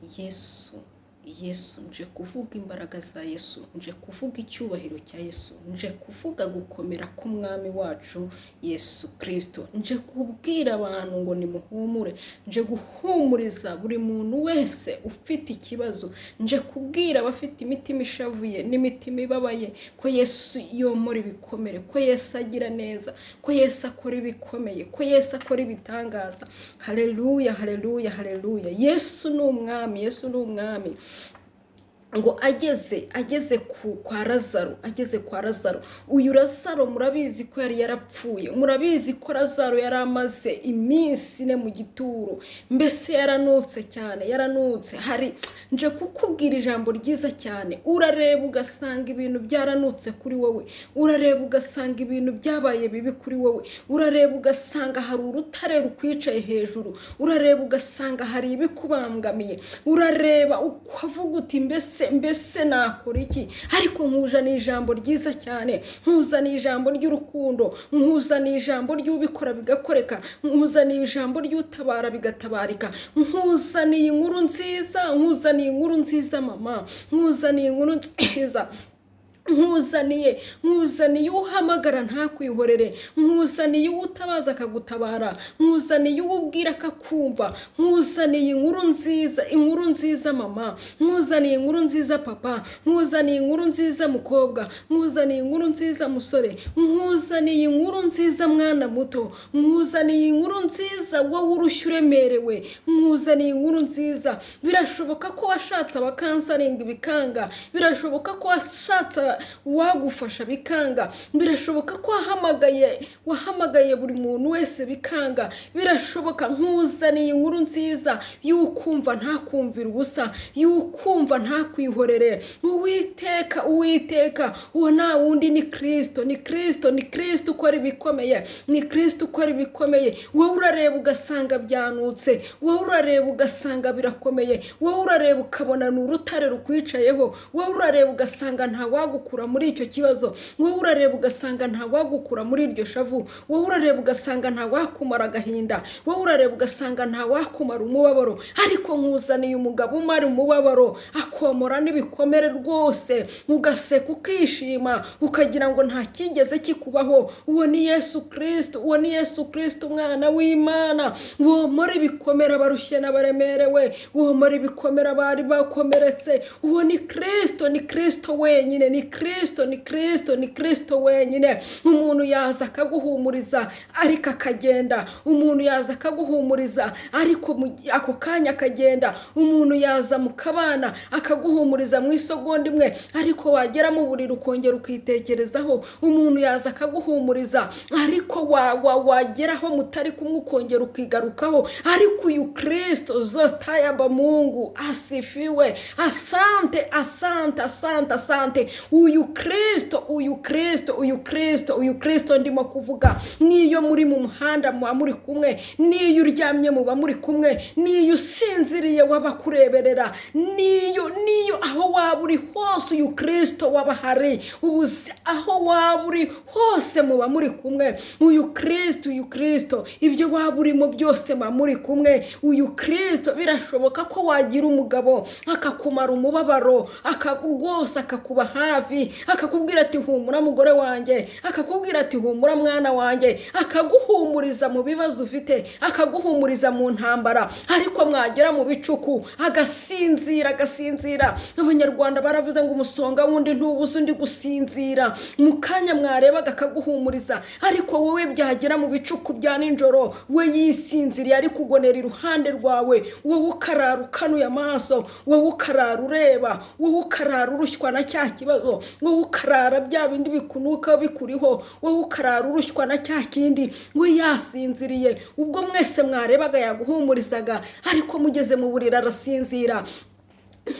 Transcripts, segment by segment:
Yesu nje kuvuga imbaraga za Yesu, nje kuvuga icyubahiro cya Yesu, nje kuvuga gukomera k'umwami wacu Yesu Kristo, nje kubwira abantu ngo nimuhumure, nje guhumuriza buri muntu wese ufite ikibazo, nje kubwira abafite imitima ishavuye n'imitima ibabaye ko Yesu yomora ibikomere, ko Yesu agira neza, ko Yesu akora ibikomeye, ko Yesu akora ibitangaza. Haleluya, haleluya, haleluya. Yesu ni umwami, Yesu ni umwami. Ngo ageze kwa Lazaro, uyu Lazaro murabizi ko yari yarapfuye, murabizi ko Lazaro yari amaze iminsi ine mu gituro, mbese yaranutse cyane, yaranutse. Nje kukubwira ijambo ryiza cyane, urareba ugasanga ibintu byaranutse kuri wowe, urareba ugasanga ibintu byabaye bibi kuri wowe, urareba ugasanga hari urutare rukwicaye hejuru, urareba ugasanga hari ibikubangamiye, urareba ukavuga uti mbese nakora iki? Ariko nkuzaniye ijambo ryiza cyane, nkuzaniye ijambo ry'urukundo, nkuzaniye ijambo ry'ubikora bigakoreka, nkuzaniye ijambo ry'utabara bigatabarika, nkuzaniye inkuru nziza, nkuzaniye inkuru nziza mama, nkuzaniye inkuru nziza, nkuzaniye uhamagara ntakwihorere, nkuzaniye utabaza akagutabara, nkuzaniye ubwira akakumva, nkuzaniye inkuru nziza mama, nkuzaniye inkuru nziza papa, nkuzaniye inkuru nziza mukobwa, nkuzaniye inkuru nziza musore, nkuzaniye inkuru nziza mwana muto, nkuzaniye inkuru nziza wowe urushya uremerewe, nkuzaniye inkuru nziza. Birashoboka ko washatse abakansaringa bikanga, birashoboka ko washatse wagufasha bikanga, birashoboka ko wahamagaye buri muntu wese bikanga, birashoboka. Nkuzaniye inkuru nziza y'ukumva ntakumvira ubusa, y'ukumva ntakwihorere. Uwiteka uwo nta wundi ni Kristo, ni Kristo ukora ibikomeye, ni Kristo ukora ibikomeye. Wowe urareba ugasanga byanutse, wowe urareba ugasanga birakomeye, wowe urareba ukabona ni urutare rukwicayeho, wowe urareba ugasanga nta wagukura muri icyo kibazo, wowe urareba ugasanga nta wagukura muri iryo shavu, wowe urareba ugasanga nta wakumara agahinda, wowe urareba ugasanga nta wakumara umubabaro. Ariko nkuzaniye umugabo umara umubabaro, akomora n'ibikomere rwose, ugaseka ukishima ukagira ngo nta kigeze kikubaho. Uwo ni Yesu Kristo, uwo ni Yesu Kristo umwana w'Imana, womora ibikomere abarushye n'abaremerewe, womora ibikomere abari bakomeretse. Uwo ni Kristo, ni Kristo wenyine, ni Kristo wenyine. Umuntu yaza akaguhumuriza ariko akagenda, umuntu yaza akaguhumuriza ariko ako kanya akagenda, umuntu yaza mukabana akaguhumuriza mu isegonda imwe ariko wagera mu buriri ukongera ukitekerezaho, umuntu yaza akaguhumuriza ariko wageraho mutari kumwe ukongera ukigarukaho. Ariko uyu Kristo zote yaba Mungu asifiwe. Asante. Uyu Kristo ndimo kuvuga, niyo muri mu muhanda muba muri kumwe, niyo uryamye muba muri kumwe, niyo usinziriye wabakureberera, niyo aho waba uri hose uyu Kristo waba hari, aho waba uri hose muba muri kumwe. Uyu Kristo ibyo waba urimo byose muba muri kumwe. Uyu Kristo birashoboka ko wagira umugabo akakumara umubabaro, rwose akakuba hafi, akakubwira ati humura mugore wanjye, akakubwira ati humura mwana wanjye, akaguhumuriza mu bibazo ufite, akaguhumuriza mu ntambara. Ariko mwagera mu bicuku agasinzira. Abanyarwanda baravuze ngo umusonga wundi ntubuze undi gusinzira. Mu kanya mwarebaga akaguhumuriza, ariko wowe byagera mu bicuku bya nijoro we yisinziriye ari kugonera iruhande rwawe, wowe ukarara ukanuye amaso, wowe ukarara ureba, wowe ukarara urushywa na cya kibazo, wowe ukarara bya bindi bikunuka bikuriho, wowe ukarara urushywa na cya kindi, we yasinziriye. Ubwo mwese mwarebaga yaguhumurizaga, ariko mugeze mu buriri arasinzira.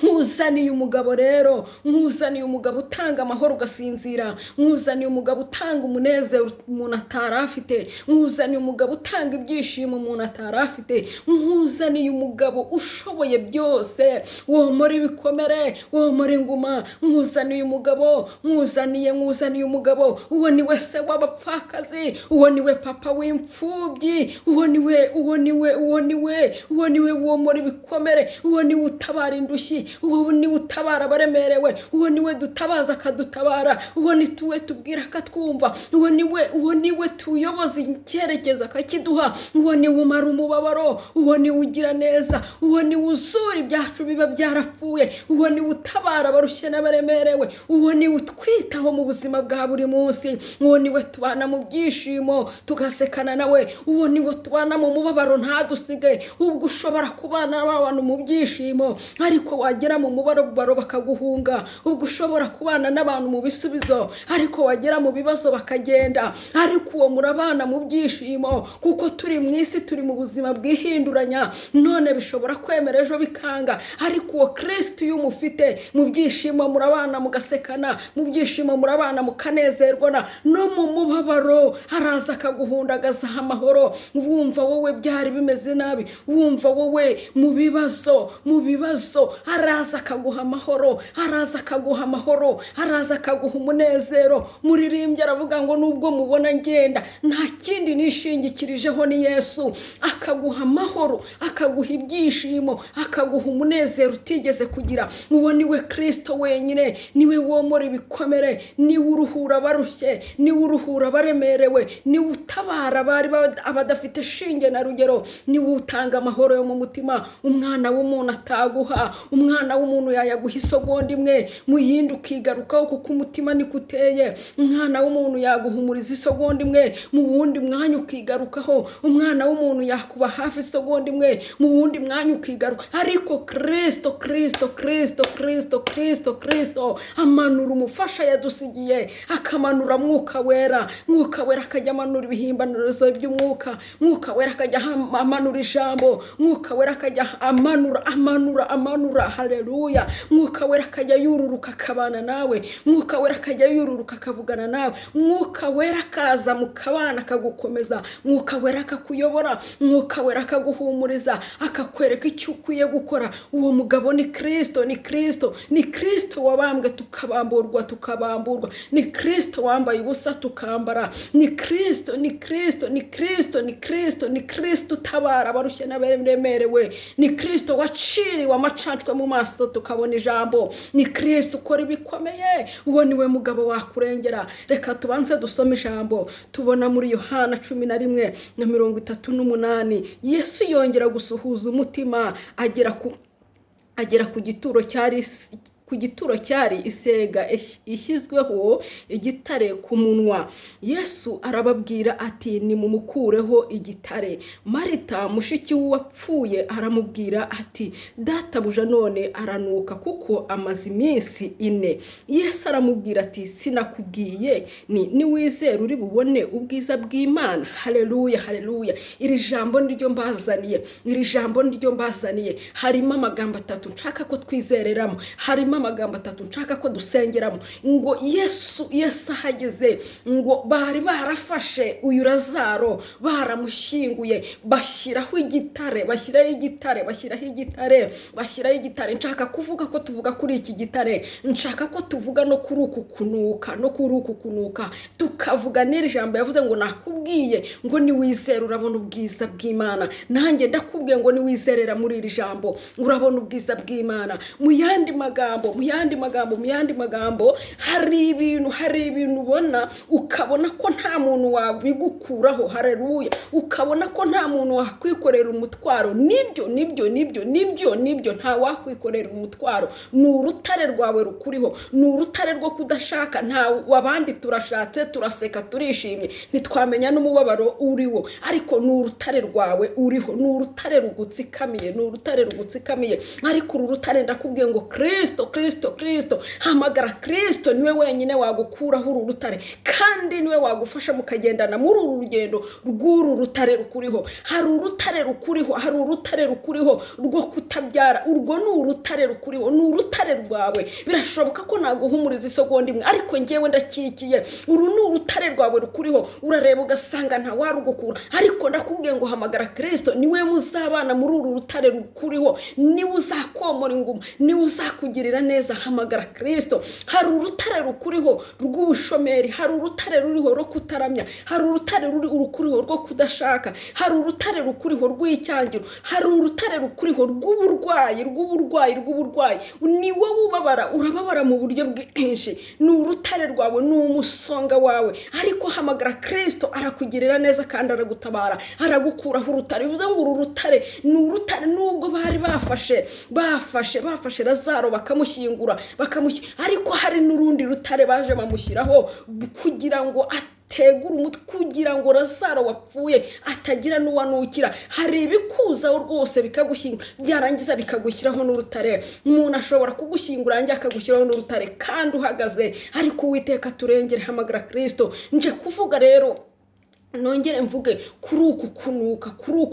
nkuzaniye umugabo rero, nkuzaniye umugabo utanga amahoro ugasinzira, nkuzaniye umugabo utanga umunezero umuntu atari afite, nkuzaniye umugabo utanga ibyishimo umuntu atari afite, nkuzaniye umugabo ushoboye byose, womora ibikomere, womora inguma, nkuzaniye umugabo, nkuzaniye umugabo, uwo ni we se w'abapfakazi, uwo ni we papa w'imfubyi, uwo ni we womora ibikomere, uwo ni we utabara indushyi, uwo ni utabara abaremerewe, uwo ni we dutabaza akadutabara, uwo ni tuwe tubwira akatwumva, uwo ni we tuyoboza icyerekezo akakiduha, uwo ni umara umubabaro, uwo ni ugira neza, uwo ni uzura ibyacu biba byarapfuye, uwo ni utabara abarushye n'abaremerewe, uwo ni utwitaho mu buzima bwa buri munsi, uwo ni we tubana mu byishimo tugasekana nawe, uwo ni we tubana mu mubabaro ntadusige. Ubwo ushobora kubana n'abantu mu byishimo ariko wagera mu mubabaro bakaguhunga, ubwo ushobora kubana n'abantu mu bisubizo ariko wagera mu bibazo bakagenda, ariko uwo murabana mu byishimo, kuko turi mu isi, turi mu buzima bwihinduranya, none bishobora kwemera ejo bikanga, ariko uwo Kristo iyo umufite mu byishimo murabana mugasekana, mu byishimo murabana mukanezerwana, no mu mubabaro araza akaguhundagaza amahoro. Wumva wowe byari bimeze nabi, wumva wowe mu bibazo araza akaguha amahoro, araza akaguha amahoro, araza akaguha umunezero. Muririmbyi aravuga ngo nubwo mubona ngenda nta kindi nishingikirijeho ni Yesu, akaguha amahoro, akaguha ibyishimo, akaguha umunezero utigeze kugira. Uwo ni we Kristo wenyine, niwe womora ibikomere, niwe uruhura abarushye, niwe uruhura abaremerewe, niwe utabara abadafite shinge na rugero, niwe utanga amahoro yo mu mutima umwana w'umuntu ataguha. Umwana w'umuntu yayaguha isogonda imwe, mu yindi ukigarukaho kuko umutima niko uteye. Umwana w'umuntu yaguhumuriza isogonda imwe, mu wundi mwanya ukigarukaho. Umwana w'umuntu yakuba hafi isogonda imwe, mu wundi mwanya ukigaruka. Ariko Kristo amanura umufasha yadusigiye, akamanura mwuka wera akajya amanura ibihimbanirizo by'umwuka, mwuka wera akajya amanura ijambo, mwuka wera akajya amanura haleluya. Mwuka wera akajya yururuka akabana nawe, mwuka wera akajya yururuka akavugana nawe, mwuka wera akaza mukabana akagukomeza, mwuka wera akakuyobora, mwuka wera akaguhumuriza, akakwereka icyo ukwiye gukora. Uwo mugabo ni Kristo wabambwe tukabamburwa, ni Kristo wambaye ubusa tukambara, ni Kristo utabara abarushye n'abaremerewe, ni Kristo waciriwe amacancwe mu maso tukabona ijambo, ni Kristo ukora ibikomeye. Uwo ni we mugabo wakurengera. Reka tubanze dusome ijambo, tubona muri Yohana 11:38. Yesu yongera gusuhuza umutima, agera ku gituro cyari isega ishyizweho igitare ku munwa. Yesu arababwira ati nimumukureho igitare. Marita mushiki w'uwapfuye aramubwira ati databuja none aranuka kuko amaze iminsi 4. Yesu aramubwira ati sinakubwiye niwizera uri bubone ubwiza bw'Imana. Haleluya. Iri jambo niryo mbazaniye, harimo amagambo 3 nshaka ko twizereramo, harimo amagambo 3 nshaka ko dusengeramo. Ngo Yesu ahageze, ngo bari barafashe uyu Lazaro baramushyinguye, bashyiraho igitare. Nshaka kuvuga ko tuvuga kuri iki gitare, nshaka ko tuvuga no kuri uku kunuka, tukavuga n'iri jambo yavuze ngo nakubwiye ngo niwizera urabona ubwiza bw'Imana. Nanjye ndakubwiye ngo niwizerera muri iri jambo urabona ubwiza bw'Imana. Mu yandi magambo hari ibintu ubona ukabona ko nta muntu wabigukuraho. Haleluya. Ukabona ko nta muntu wakwikorera umutwaro. Nibyo nta wakwikorera umutwaro. Ni urutare rwawe rukuriho, ni urutare rwo kudashaka. Nta wabandi turashatse turaseka turishimye ntitwamenya n'umubabaro uriwo, ariko ni urutare rwawe uriho, ni urutare rugutsikamiye, ariko uru rutare ndakubwiye ngo Kristo Kristo, hamagara Kristo, niwe wenyine wagukuraho uru rutare kandi niwe wagufasha mukagendana muri uru rugendo rw'uru rutare rukuriho. Hari urutare rukuriho rwo kutabyara, urwo ni urutare rukuriho, ni urutare rwawe. Birashoboka ko naguhumuriza isegonda imwe, ariko ngewe ndakikiye, uru ni urutare rwawe rukuriho. Urareba ugasanga nta warugukura, ariko ndakubwiye ngo hamagara Kristo, niwe muzabana muri uru rutare rukuriho, niwe uzakomora inguma, niwe uzakugirira neza. Hamagara Kristo. Hari urutare rukuriho rw'ubushomeri, hari urutare ruriho rwo kutaramya, hari urutare rukuriho rwo kudashaka, hari urutare rukuriho rw'icyangiro, hari urutare rukuriho rw'uburwayi. Ni wowe ubabara, urababara mu buryo bwinshi, ni urutare rwawe, ni umusonga wawe, ariko hamagara Kristo, arakugirira neza kandi aragutabara, aragukuraho urutare. Bivuze ngo uru rutare ni urutare. Nubwo bari bafashe Lazaro bakamushyingura, ariko hari n'urundi rutare baje bamushyiraho kugira ngo tegura umutwe, kugira ngo Lazaro wapfuye atagira n'uwanukira. Hari ibikuzaho rwose bikagushyingura, byarangiza bikagushyiraho n'urutare. Umuntu ashobora kugushyingura yanjye akagushyiraho n'urutare kandi uhagaze, ariko Uwiteka turengere. Hamagara Kristo. Nje kuvuga rero, nongere mvuge kuri uku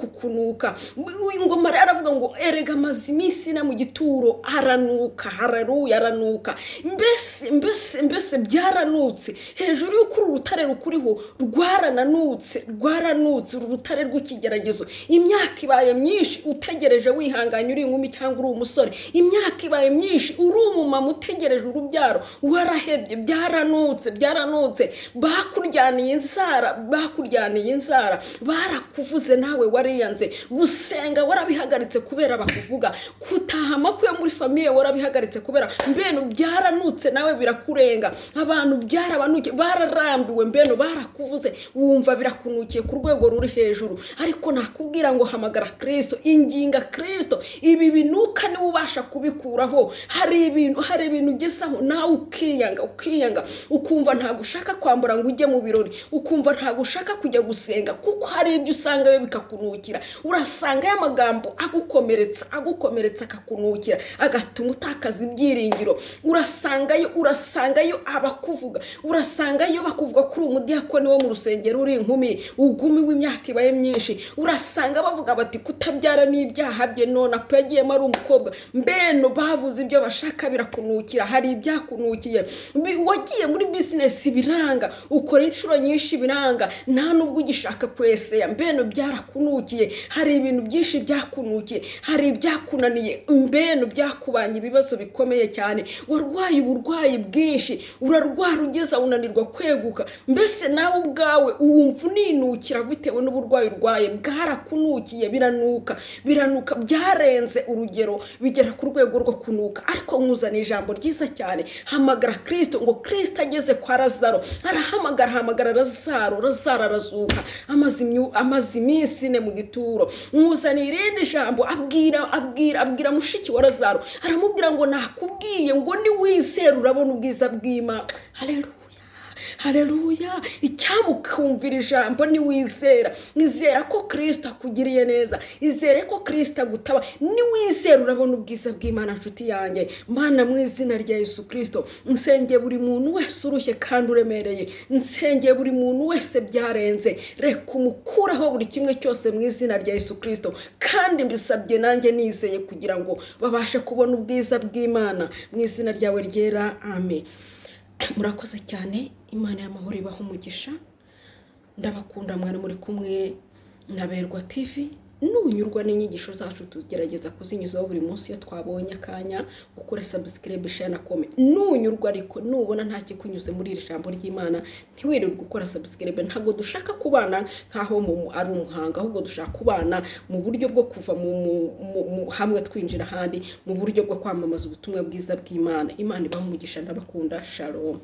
kunuka. Ingoma rero aravuga ngo erega amazi iminsi na mu gituro aranuka. Haleluya, aranuka. Mbese byaranutse hejuru y'uko uru rutare rukuriho rwaranutse. Uru rutare rw'ikigeragezo. Imyaka ibaye myinshi utegereje wihanganye, uri inkumi cyangwa uri umusore. Imyaka ibaye myinshi uri umumama utegereje urubyaro, warahebye. Byaranutse. Bakuryaniye inzara, barakuvuze nawe wariyanze. Gusenga warabihagaritse kubera bakuvuga. Kutaha amakwe muri famiye warabihagaritse kubera mbeno byaranutse nawe birakurenga. Abantu byarabanuke, bararambiwe, mbeno barakuvuze, wumva birakunukiye ku rwego ruri hejuru. Ariko nakubwira ngo hamagara Kristo, inginga Kristo. Ibi binuka ni ubasha kubikuraho. Hari ibintu ugezaho nawe ukiyanga, ukumva nta gushaka kwambura ngo ujye mu birori, ukumva nta gushaka kujya gusenga, kuko hari ibyo usanga yo bikakunukira. Urasanga y'amagambo agukomeretsa akakunukira, agatuma utakaza ibyiringiro. Urasangayo abakuvuga, urasangayo bakuvuga kuri umudiyakoni wo mu rusengero uri inkumi, ugumi w'imyaka ibaye myinshi. Urasanga bavuga bati kutabyara n'ibyaha bye, none apegiyemo ari umukobwa. Mbeno bavuze ibyo bashaka birakunukira. Hari ibyakunukiye, wagiye muri business biranga, ukora inshuro nyinshi biranga, nta nubwo ugishaka kwesea. Mbeno byarakunukiye. Hari ibintu byinshi byakunukiye, hari ibyakunaniye, mbeno byakubanye ibibazo bikomeye cyane. Warwaye uburwayi bwinshi, urarwara ugeza unanirwa kweguka. Mbese nawe ubwawe uwumva uninukira bitewe n'uburwayi urwaye. Bwarakunukiye, biranuka byarenze urugero, bigera ku rwego rwo kunuka. Ariko nkuzana ijambo ryiza cyane. Hamagara Kristo, ngo Kristo ageze kwa Lazaro arahamagara Lazaro arazuka. Amazi iminsi ne mu gituro. Nkuzana irindi jambo, abwira mushiki wa Lazaro, aramubwira ngo nakubwiye ngo ni wizera urabona ubwiza bw'Imana. Haleluya. Icyamukumvira ijambo ni wizera. Nizera ko Kristo akugiriye neza, izere ko Kristo agutaba, ni wizera urabona ubwiza bw'Imana. Nshuti yanjye, Mana, mu izina rya Yesu Kristo, nsengeye buri muntu wese urushye kandi uremereye, nsengeye buri muntu wese byarenze, reka umukuraho buri kimwe cyose mu izina rya Yesu Kristo. Kandi mbisabye nanjye nizeye kugira ngo babashe kubona ubwiza bw'Imana, mu izina ryawe ryera, amen. Murakoze cyane. Imana y'amahoro ibaha umugisha. Ndabakunda mwana muri kumwe na Berwa TV. Nunyurwa n'inyigisho zacu tugerageza kuzinyuzaho buri munsi iyo twabonye akanya, ukore subscribe, share na comment. Nunyurwa ariko nubona nta kikunyuze muri iri jambo ry'Imana, ntiwirirwe gukora subscribe. Ntago dushaka kubana nkaho ari umuhanga, ahubwo dushaka kubana mu buryo bwo kuva mu hamwe twinjira handi, mu buryo bwo kwamamaza ubutumwa bwiza bw'Imana. Imana ibaha umugisha. Ndabakunda. Shalom.